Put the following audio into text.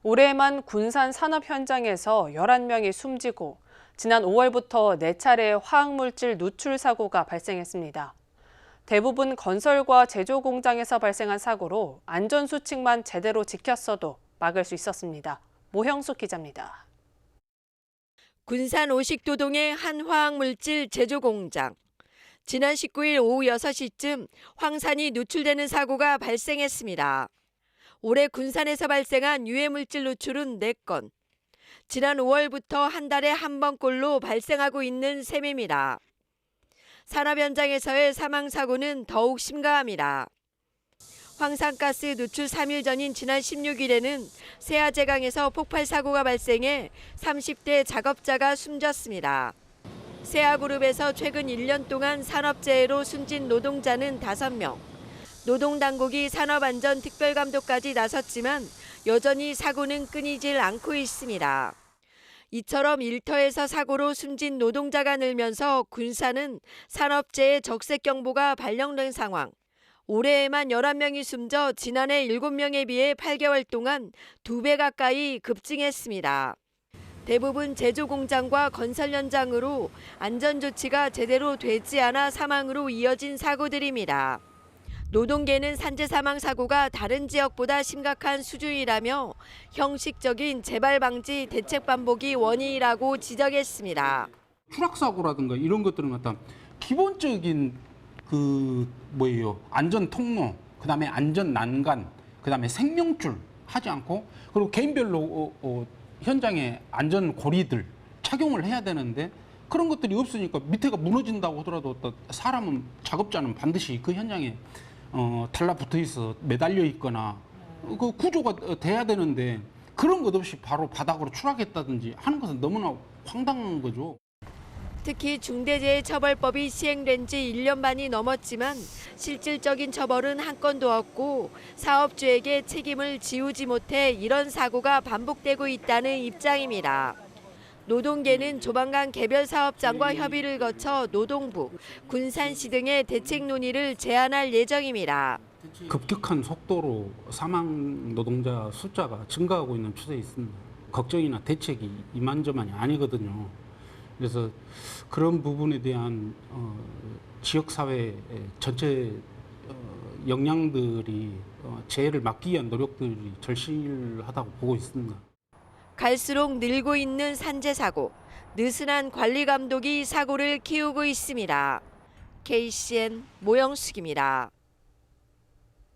올해만 군산 산업 현장에서 11명이 숨지고 지난 5월부터 4차례 화학물질 누출 사고가 발생했습니다. 대부분 건설과 제조 공장에서 발생한 사고로 안전수칙만 제대로 지켰어도 막을 수 있었습니다. 모형숙 기자입니다. 군산 오식도동의 한 화학물질 제조 공장. 지난 19일 오후 6시쯤 황산이 누출되는 사고가 발생했습니다. 올해 군산에서 발생한 유해물질 누출은 4건. 지난 5월부터 한 달에 한 번꼴로 발생하고 있는 셈입니다. 산업 현장에서의 사망 사고는 더욱 심각합니다. 황산가스 누출 3일 전인 지난 16일에는 세아제강에서 폭발 사고가 발생해 30대 작업자가 숨졌습니다. 세아그룹에서 최근 1년 동안 산업재해로 숨진 노동자는 5명. 노동당국이 산업안전특별감독까지 나섰지만 여전히 사고는 끊이질 않고 있습니다. 이처럼 일터에서 사고로 숨진 노동자가 늘면서 군산은 산업재해 적색경보가 발령된 상황. 올해에만 11명이 숨져 지난해 7명에 비해 8개월 동안 2배 가까이 급증했습니다. 대부분 제조 공장과 건설 현장으로 안전조치가 제대로 되지 않아 사망으로 이어진 사고들입니다. 노동계는 산재 사망 사고가 다른 지역보다 심각한 수준이라며 형식적인 재발 방지 대책 반복이 원인이라고 지적했습니다. 추락 사고라든가 이런 것들은 어떤 기본적인 안전 통로, 그다음에 안전 난간, 그다음에 생명줄 하지 않고 그리고 개인별로 현장에 안전 고리들 착용을 해야 되는데 그런 것들이 없으니까 밑에가 무너진다고 하더라도 사람은 작업자는 반드시 그 현장에 달라붙어 있어 매달려 있거나 그 구조가 돼야 되는데 그런 것 없이 바로 바닥으로 추락했다든지 하는 것은 너무나 황당한 거죠. 특히 중대재해처벌법이 시행된 지 1년 반이 넘었지만 실질적인 처벌은 한 건도 없고 사업주에게 책임을 지우지 못해 이런 사고가 반복되고 있다는 입장입니다. 노동계는 조만간 개별 사업장과 협의를 거쳐 노동부, 군산시 등의 대책 논의를 제안할 예정입니다. 급격한 속도로 사망 노동자 숫자가 증가하고 있는 추세에 있습니다. 걱정이나 대책이 이만저만이 아니거든요. 그래서 그런 부분에 대한 지역사회 전체 역량들이 재해를 막기 위한 노력들이 절실하다고 보고 있습니다. 갈수록 늘고 있는 산재 사고, 느슨한 관리 감독이 사고를 키우고 있습니다. KCN 모형숙입니다.